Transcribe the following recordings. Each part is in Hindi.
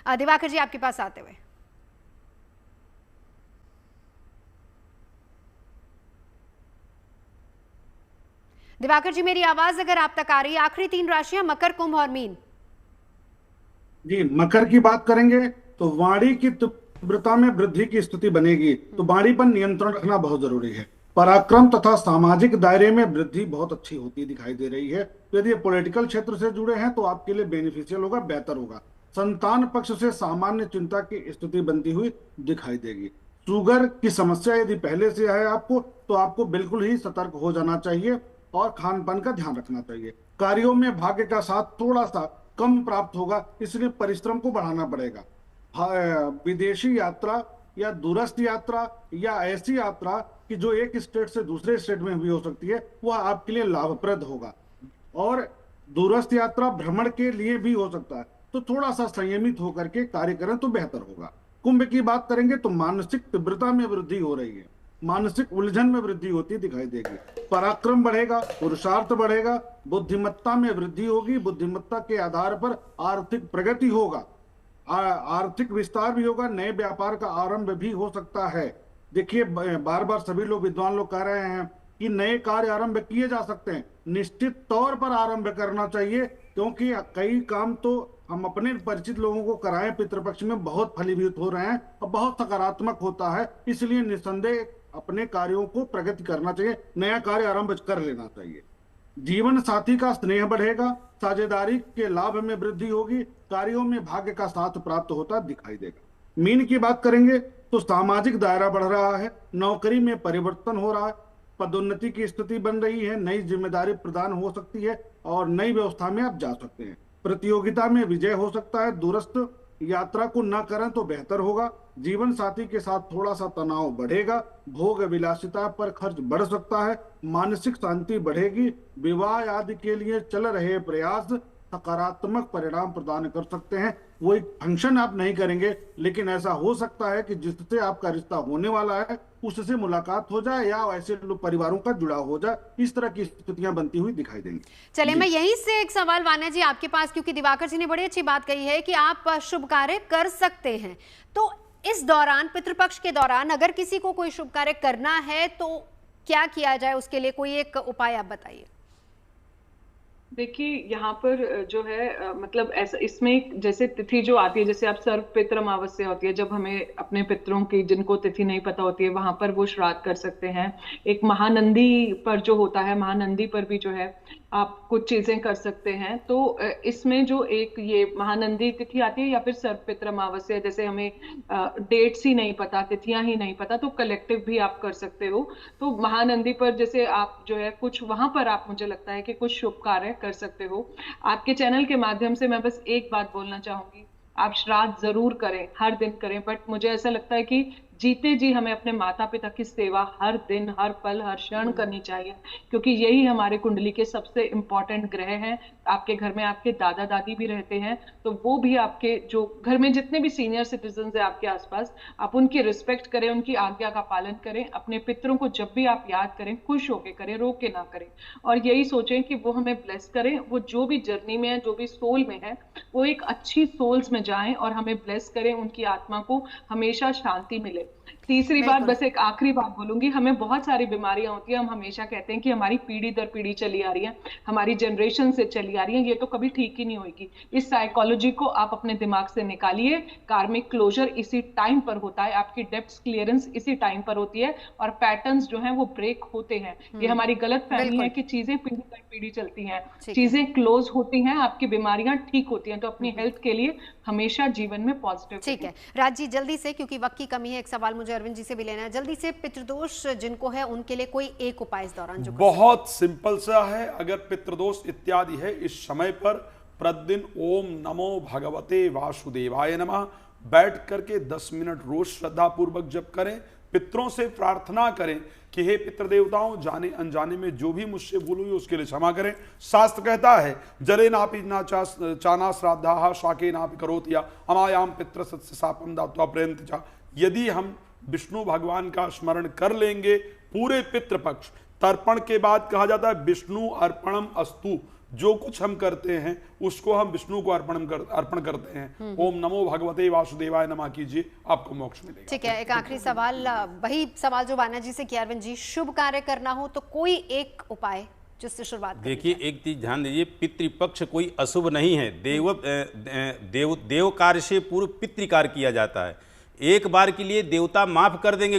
दिवाकर जी आपके पास आते हुए। दिवाकर जी मेरी आवाज अगर आप तक आ रही है, आखिरी 3 राशियां मकर, कुंभ और मीन। जी, मकर की बात करेंगे तो वाणी की तीव्रता में वृद्धि की स्थिति बनेगी, तो वाणी पर नियंत्रण रखना बहुत जरूरी है। पराक्रम तथा सामाजिक दायरे में वृद्धि बहुत अच्छी होती दिखाई दे रही है। तो यदि पॉलिटिकल क्षेत्र से जुड़े हैं तो आपके लिए बेनिफिशियल होगा, बेहतर होगा। संतान पक्ष से सामान्य चिंता की स्थिति बनती हुई दिखाई देगी। शुगर की समस्या यदि पहले से है आपको, तो आपको बिल्कुल ही सतर्क हो जाना चाहिए और खान पान का ध्यान रखना चाहिए। कार्यों में भाग्य का साथ थोड़ा सा कम प्राप्त होगा, इसलिए परिश्रम को बढ़ाना पड़ेगा। विदेशी यात्रा या दूरस्थ यात्रा या ऐसी यात्रा कि जो एक स्टेट से दूसरे स्टेट में भी हो सकती है, वह आपके लिए लाभप्रद होगा। और दूरस्थ यात्रा भ्रमण के लिए भी हो सकता है, तो थोड़ा सा संयमित होकर के कार्य करें तो बेहतर होगा। कुंभ की बात करेंगे तो मानसिक तीव्रता में वृद्धि हो रही है, मानसिक उलझन में वृद्धि होती दिखाई देगी। पराक्रम बढ़ेगा, पुरुषार्थ बढ़ेगा, बुद्धिमत्ता में वृद्धि होगी। बुद्धिमत्ता के आधार पर आर्थिक प्रगति होगा, आर्थिक विस्तार भी होगा, नए व्यापार का आरंभ भी हो सकता है। देखिए, बार बार सभी लोग, विद्वान लोग कह रहे हैं कि नए कार्य आरंभ किए जा सकते हैं। निश्चित तौर पर आरंभ करना चाहिए, क्योंकि कई काम तो हम अपने परिचित लोगों को कराएं पितृपक्ष में, बहुत फलीभूत हो रहे हैं और बहुत सकारात्मक होता है। इसलिए निस्संदेह अपने कार्यों को प्रगति करना चाहिए, नया कार्य आरंभ कर लेना चाहिए। जीवन साथी का स्नेह बढ़ेगा, साझेदारी के लाभ में वृद्धि होगी, कार्यों में भाग्य का साथ प्राप्त होता दिखाई देगा। मीन की बात करेंगे तो सामाजिक दायरा बढ़ रहा है, नौकरी में परिवर्तन हो रहा है, पदोन्नति की स्थिति बन रही है, नई जिम्मेदारी प्रदान हो सकती है और नई व्यवस्था में आप जा सकते हैं। प्रतियोगिता में विजय हो सकता है। दूरस्थ यात्रा को न करें तो बेहतर होगा। जीवन साथी के साथ थोड़ा सा तनाव बढ़ेगा, भोग विलासिता पर खर्च बढ़ सकता है, मानसिक शांति बढ़ेगी। विवाह आदि के लिए चल रहे प्रयास सकारात्मक परिणाम प्रदान कर सकते हैं। वो एक फंक्शन आप नहीं करेंगे, लेकिन ऐसा हो सकता है कि जिससे आपका रिश्ता होने वाला है उससे मुलाकात हो जाए या ऐसे लोग परिवारों का जुड़ाव हो जाए। इस तरह की स्थितियां बनती हुई दिखाई देंगी। चलिए जी, मैं यहीं से एक सवाल वान्या जी आपके पास, क्योंकि दिवाकर जी ने बड़ी अच्छी बात कही है कि आप शुभ कार्य कर सकते हैं, तो इस दौरान, पितृपक्ष के दौरान अगर किसी को कोई शुभ कार्य करना है तो क्या किया जाए, उसके लिए कोई एक उपाय आप बताइए। देखिए यहाँ पर जो है मतलब ऐसा इसमें जैसे तिथि जो आती है, जैसे आप सर्व पितृ अमावस्या होती है, जब हमें अपने पितरों की जिनको तिथि नहीं पता होती है वहां पर वो श्राद्ध कर सकते हैं। एक महानंदी पर जो होता है, महानंदी पर भी जो है आप कुछ चीजें कर सकते हैं। तो इसमें जो एक ये महानंदी तिथि आती है या फिर सर्व पितृ अमावस्या, जैसे हमें डेट्स ही नहीं पता, तिथियां ही नहीं पता, तो कलेक्टिव भी आप कर सकते हो। तो महानंदी पर जैसे आप जो है कुछ वहां पर आप, मुझे लगता है कि कुछ शुभ कार्य कर सकते हो। आपके चैनल के माध्यम से मैं बस एक बात बोलना चाहूंगी, आप श्राद्ध जरूर करें, हर दिन करें, बट मुझे ऐसा लगता है कि जीते जी हमें अपने माता पिता की सेवा हर दिन, हर पल, हर क्षण करनी चाहिए, क्योंकि यही हमारे कुंडली के सबसे इंपॉर्टेंट ग्रह हैं। आपके घर में आपके दादा दादी भी रहते हैं, तो वो भी आपके जो घर में जितने भी सीनियर सिटीजन है आपके आसपास, आप उनकी रिस्पेक्ट करें, उनकी आज्ञा का पालन करें। अपने पितरों को जब भी आप याद करें, खुश होके करें, रो के ना करें, और यही सोचें कि वो हमें ब्लेस करें। वो जो भी जर्नी में है, जो भी सोल में है, वो एक अच्छी सोल्स में जाएं और हमें ब्लेस करें, उनकी आत्मा को हमेशा शांति मिले। तीसरी बात, बिल्कुल। बस एक आखिरी बात बोलूंगी, हमें बहुत सारी बीमारियां होती है, हम हमेशा कहते हैं कि हमारी पीढ़ी दर पीढ़ी चली आ रही है, हमारी जनरेशन से चली आ रही है, ये तो कभी ठीक ही नहीं होगी। इस साइकोलॉजी को आप अपने दिमाग से निकालिए। कार्मिक क्लोजर इसी टाइम पर होता है, आपकी डेप्थ क्लियरेंस इसी टाइम पर होती है, और पैटर्न्स जो हैं वो ब्रेक होते हैं। ये हमारी गलत फहमी है बिल्कुल। कि चीजें पीढ़ी दर पीढ़ी चलती हैं, ठीक है। चीजें क्लोज होती हैं, आपकी बीमारियां ठीक होती हैं। तो अपनी हेल्थ के लिए हमेशा जीवन में पॉजिटिव ठीक रहिए। है राज जी, जल्दी से, क्योंकि वक्त की कमी है, एक सवाल मुझे अरविंद जी से भी लेना है। जल्दी से, पितृदोष जिनको है उनके लिए कोई एक उपाय इस दौरान जो बहुत सिंपल सा है। अगर पितृदोष इत्यादि है, इस समय पर प्रतिदिन ओम नमो भगवते वासुदेवाय नमः बैठ करके 10 मिनट रोज श्रद्धा पूर्वक जप करें। पितरों से प्रार्थना करें कि हे पितृ देवताओं, जाने अनजाने में जो भी मुझसे भूल हुई उसके लिए क्षमा करें। शास्त्र कहता है जले नापि ना चाना श्राद्धा शाके नापि करोति या अमायाम पितृ सत्स्य शापम दात्वा प्रेमति चा। यदि हम विष्णु भगवान का स्मरण कर लेंगे पूरे पितृपक्ष, तर्पण के बाद कहा जाता है विष्णु अर्पणम अस्तु, जो कुछ हम करते हैं उसको हम विष्णु को अर्पण करते हैं। ओम नमो भगवते वासुदेवाय नमः कीजिए, आपको मोक्ष मिलेगा। ठीक है, एक आखिरी सवाल, वही सवाल जो वाना जी से किया। अरविंद जी, शुभ कार्य करना हो तो कोई एक उपाय जिससे शुरुआत? देखिए, एक चीज ध्यान दीजिए, पितृपक्ष कोई अशुभ नहीं है। देव कार्य से पूर्व पितृकार्य किया जाता है। एक बार के लिए देवता माफ कर देंगे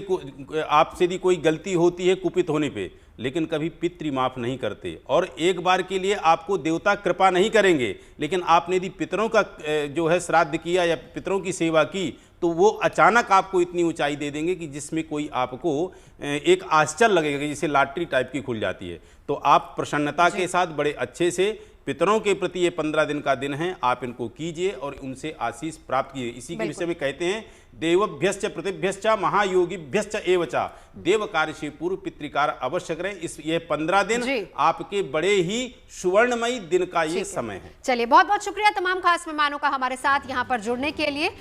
आपसे यदि कोई गलती होती है कुपित होने पे, लेकिन कभी पितृ माफ नहीं करते। और एक बार के लिए आपको देवता कृपा नहीं करेंगे, लेकिन आपने यदि पितरों का जो है श्राद्ध किया या पितरों की सेवा की, तो वो अचानक आपको इतनी ऊंचाई दे देंगे कि जिसमें कोई आपको एक आश्चर्य लगेगा, जैसे लॉटरी टाइप की खुल जाती है। तो आप प्रसन्नता के साथ बड़े अच्छे से पितरों के प्रति ये 15 दिन का दिन है, आप इनको कीजिए और उनसे आशीष प्राप्त कीजिए। इसी के विषय में कहते हैं, देवभ्यश्च प्रतिभ्यश्च महायोगिभ्यश्च एवचा, देव कार्य से पूर्व पितृकार अवश्य करें। इस ये 15 दिन आपके बड़े ही सुवर्णमयी दिन का ये समय है। चलिए, बहुत बहुत शुक्रिया तमाम खास मेहमानों का हमारे साथ यहाँ पर जुड़ने के लिए।